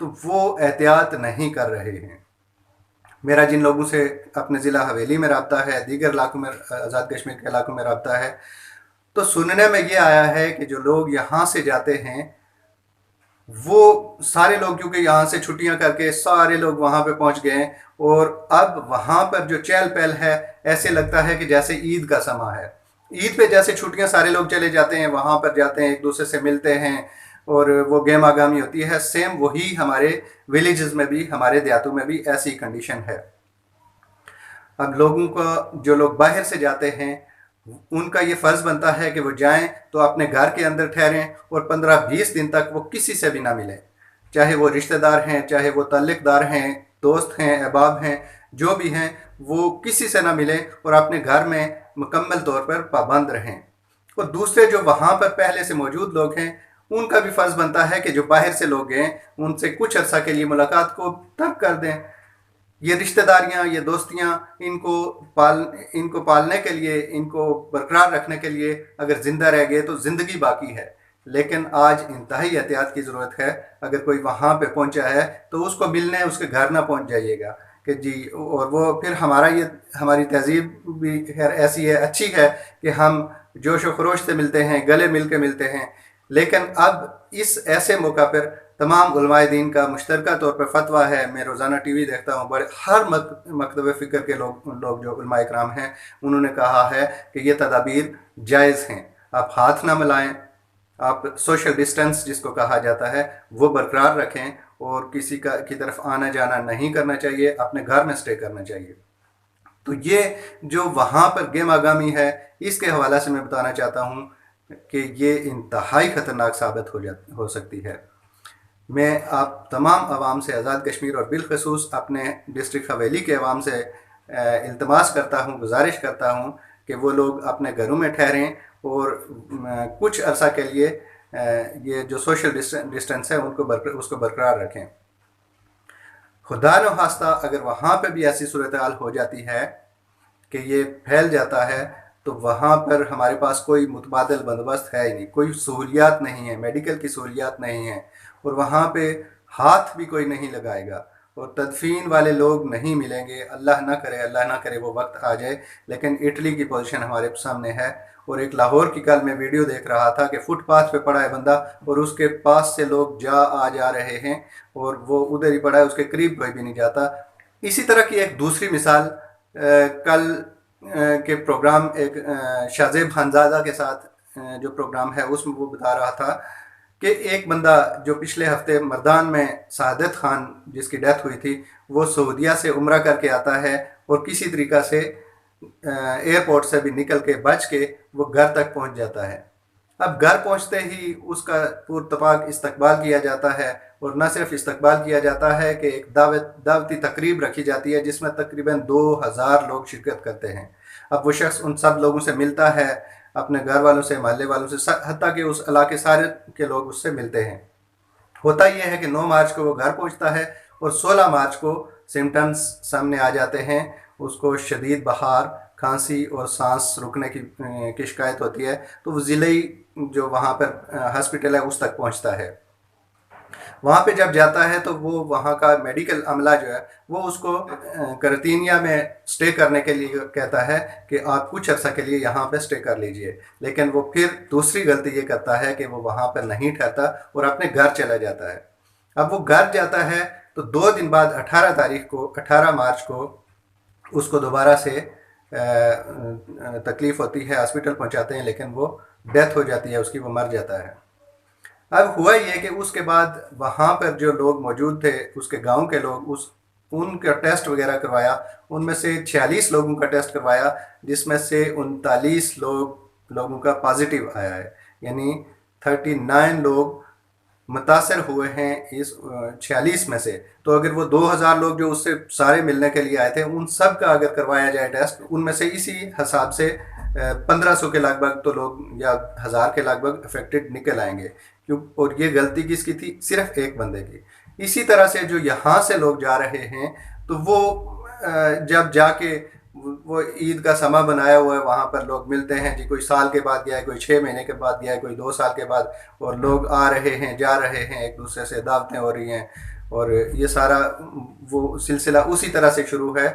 تو وہ احتیاط نہیں کر رہے ہیں۔ میرا جن لوگوں سے اپنے ضلع حویلی میں رابطہ ہے، دیگر علاقوں میں، آزاد کشمیر کے علاقوں میں رابطہ ہے، تو سننے میں یہ آیا ہے کہ جو لوگ یہاں سے جاتے ہیں وہ سارے لوگ، کیونکہ یہاں سے چھٹیاں کر کے سارے لوگ وہاں پہ پہنچ گئے ہیں، اور اب وہاں پر جو چہل پہل ہے ایسے لگتا ہے کہ جیسے عید کا سماں ہے۔ عید پہ جیسے چھٹیاں سارے لوگ چلے جاتے ہیں، وہاں پر جاتے ہیں، ایک دوسرے سے ملتے ہیں اور وہ گہما گہمی ہوتی ہے، سیم وہی ہمارے ولیجز میں بھی، ہمارے دیہاتوں میں بھی ایسی کنڈیشن ہے۔ اب لوگوں کا، جو لوگ باہر سے جاتے ہیں، ان کا یہ فرض بنتا ہے کہ وہ جائیں تو اپنے گھر کے اندر ٹھہریں اور 15-20 دن تک وہ کسی سے بھی نہ ملیں، چاہے وہ رشتہ دار ہیں، چاہے وہ تعلق دار ہیں، دوست ہیں، احباب ہیں، جو بھی ہیں، وہ کسی سے نہ ملیں اور اپنے گھر میں مکمل طور پر پابند رہیں۔ اور دوسرے جو وہاں پر پہلے سے موجود لوگ ہیں، ان کا بھی فرض بنتا ہے کہ جو باہر سے لوگ گئے ان سے کچھ عرصہ کے لیے ملاقات کو ترک کر دیں۔ یہ رشتہ داریاں، یہ دوستیاں، ان کو پالنے کے لیے، ان کو برقرار رکھنے کے لیے اگر زندہ رہ گئے تو زندگی باقی ہے، لیکن آج انتہائی احتیاط کی ضرورت ہے۔ اگر کوئی وہاں پہ پہنچا ہے تو اس کو ملنے اس کے گھر نہ پہنچ جائیے گا کہ جی، اور وہ پھر ہماری تہذیب بھی خیر ایسی ہے، اچھی ہے کہ ہم جوش و خروش سے ملتے ہیں، گلے مل کے ملتے ہیں، لیکن اب اس ایسے موقع پر تمام علماء دین کا مشترکہ طور پر فتویٰ ہے۔ میں روزانہ ٹی وی دیکھتا ہوں، ہر مکتب فکر کے لوگ جو علماء اکرام ہیں، انہوں نے کہا ہے کہ یہ تدابیر جائز ہیں۔ آپ ہاتھ نہ ملائیں، آپ سوشل ڈسٹنس جس کو کہا جاتا ہے وہ برقرار رکھیں، اور کسی کی طرف آنا جانا نہیں کرنا چاہیے، اپنے گھر میں سٹے کرنا چاہیے۔ تو یہ جو وہاں پر گہما گہمی ہے، اس کے حوالے سے میں بتانا چاہتا ہوں کہ یہ انتہائی خطرناک ثابت ہو سکتی ہے۔ میں آپ تمام عوام سے، آزاد کشمیر اور بالخصوص اپنے ڈسٹرکٹ حویلی کے عوام سے التماس کرتا ہوں، گزارش کرتا ہوں کہ وہ لوگ اپنے گھروں میں ٹھہریں اور کچھ عرصہ کے لیے یہ جو سوشل ڈسٹنس ہے اس کو برقرار رکھیں۔ خدا نخواستہ اگر وہاں پہ بھی ایسی صورتحال ہو جاتی ہے کہ یہ پھیل جاتا ہے تو وہاں پر ہمارے پاس کوئی متبادل بندوبست ہے ہی نہیں، کوئی سہولیات نہیں ہے، میڈیکل کی سہولیات نہیں ہیں، اور وہاں پہ ہاتھ بھی کوئی نہیں لگائے گا، اور تدفین والے لوگ نہیں ملیں گے۔ اللہ نہ کرے وہ وقت آ جائے، لیکن اٹلی کی پوزیشن ہمارے سامنے ہے، اور ایک لاہور کی کل میں ویڈیو دیکھ رہا تھا کہ فٹ پاتھ پہ پڑا ہے بندہ، اور اس کے پاس سے لوگ جا رہے ہیں، اور وہ ادھر ہی پڑا ہے، اس کے قریب کوئی بھی نہیں جاتا۔ اسی طرح کی ایک دوسری مثال، کل کے پروگرام، ایک شاہ زیب خانزادہ کے ساتھ جو پروگرام ہے اس میں وہ بتا رہا تھا کہ ایک بندہ جو پچھلے ہفتے مردان میں سعادت خان جس کی ڈیتھ ہوئی تھی، وہ سعودیہ سے عمرہ کر کے آتا ہے، اور کسی طریقہ سے ایئرپورٹ سے بھی نکل کے بچ کے وہ گھر تک پہنچ جاتا ہے۔ اب گھر پہنچتے ہی اس کا پرتپاک استقبال کیا جاتا ہے، اور نہ صرف استقبال کیا جاتا ہے کہ ایک دعوتی تقریب رکھی جاتی ہے جس میں تقریباً 2000 لوگ شرکت کرتے ہیں۔ اب وہ شخص ان سب لوگوں سے ملتا ہے، اپنے گھر والوں سے، محلے والوں سے، حتیٰ کہ اس علاقے سارے کے لوگ اس سے ملتے ہیں۔ ہوتا یہ ہے کہ 9 مارچ کو وہ گھر پہنچتا ہے، اور 16 مارچ کو سمٹمز سامنے آ جاتے ہیں، اس کو شدید بخار، کھانسی اور سانس رکنے کی شکایت ہوتی ہے، تو وہ ضلعی جو وہاں پر ہاسپٹل ہے اس تک پہنچتا ہے۔ وہاں پہ جب جاتا ہے تو وہ وہاں کا میڈیکل عملہ جو ہے وہ اس کو کرتینیا میں سٹے کرنے کے لیے کہتا ہے کہ آپ کچھ عرصہ کے لیے یہاں پہ سٹے کر لیجئے، لیکن وہ پھر دوسری غلطی یہ کرتا ہے کہ وہ وہاں پر نہیں ٹھہرتا اور اپنے گھر چلا جاتا ہے۔ اب وہ گھر جاتا ہے تو 2 دن بعد 18 مارچ کو اس کو دوبارہ سے تکلیف ہوتی ہے، ہاسپٹل پہنچاتے ہیں، لیکن وہ ڈیتھ ہو جاتی ہے اس کی، وہ مر جاتا ہے۔ اب ہوا یہ کہ اس کے بعد وہاں پر جو لوگ موجود تھے، اس کے گاؤں کے لوگ، ان کا ٹیسٹ وغیرہ کروایا، ان میں سے 46 لوگوں کا ٹیسٹ کروایا، جس میں سے 39 لوگوں کا پازیٹیو آیا ہے، یعنی 39 لوگ متاثر ہوئے ہیں اس 46 میں سے۔ تو اگر وہ 2000 لوگ جو اس سے سارے ملنے کے لیے آئے تھے، ان سب کا اگر کروایا جائے ٹیسٹ، ان میں سے اسی حساب سے 1500 کے لگ بھگ تو لوگ، یا 1000 کے لگ بھگ افیکٹڈ نکل آئیں گے۔ اور یہ غلطی کس کی تھی؟ صرف ایک بندے کی۔ اسی طرح سے جو یہاں سے لوگ جا رہے ہیں، تو وہ جب جا کے وہ عید کا سماں بنایا ہوا ہے، وہاں پر لوگ ملتے ہیں، جی کوئی سال کے بعد گیا ہے، کوئی 6 مہینے کے بعد گیا ہے، کوئی 2 سال کے بعد، اور لوگ آ رہے ہیں، جا رہے ہیں، ایک دوسرے سے دعوتیں ہو رہی ہیں، اور یہ سارا وہ سلسلہ اسی طرح سے شروع ہے.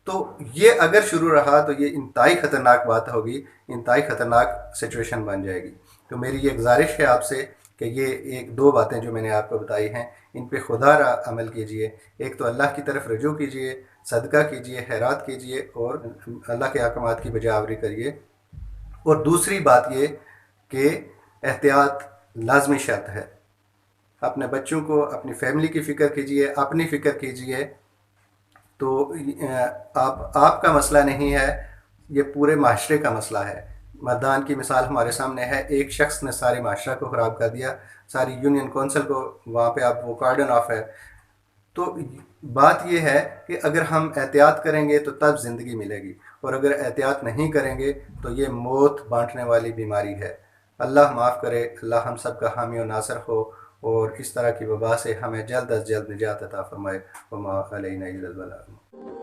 تو یہ اگر شروع رہا تو یہ انتہائی خطرناک بات ہوگی، انتہائی خطرناک سچویشن بن جائے گی. تو میری یہ گزارش ہے آپ سے کہ یہ ایک دو باتیں جو میں نے آپ کو بتائی ہیں ان پہ خدا را عمل کیجئے. ایک تو اللہ کی طرف رجوع کیجئے، صدقہ کیجئے، خیرات کیجئے اور اللہ کے احکامات کی بجا آوری کریے. اور دوسری بات یہ کہ احتیاط لازمی شرط ہے. اپنے بچوں کو، اپنی فیملی کی فکر کیجئے، اپنی فکر کیجئے. تو آپ کا مسئلہ نہیں ہے، یہ پورے معاشرے کا مسئلہ ہے. مردان کی مثال ہمارے سامنے ہے، ایک شخص نے سارے معاشرہ کو خراب کر دیا، ساری یونین کونسل کو وہاں پہ اب وہ کارڈن آف ہے. تو بات یہ ہے کہ اگر ہم احتیاط کریں گے تو تب زندگی ملے گی، اور اگر احتیاط نہیں کریں گے تو یہ موت بانٹنے والی بیماری ہے. اللہ معاف کرے، اللہ ہم سب کا حامی و ناصر ہو اور اس طرح کی وبا سے ہمیں جلد از جلد نجات عطا فرمائے. وما علینا الا البلاغ.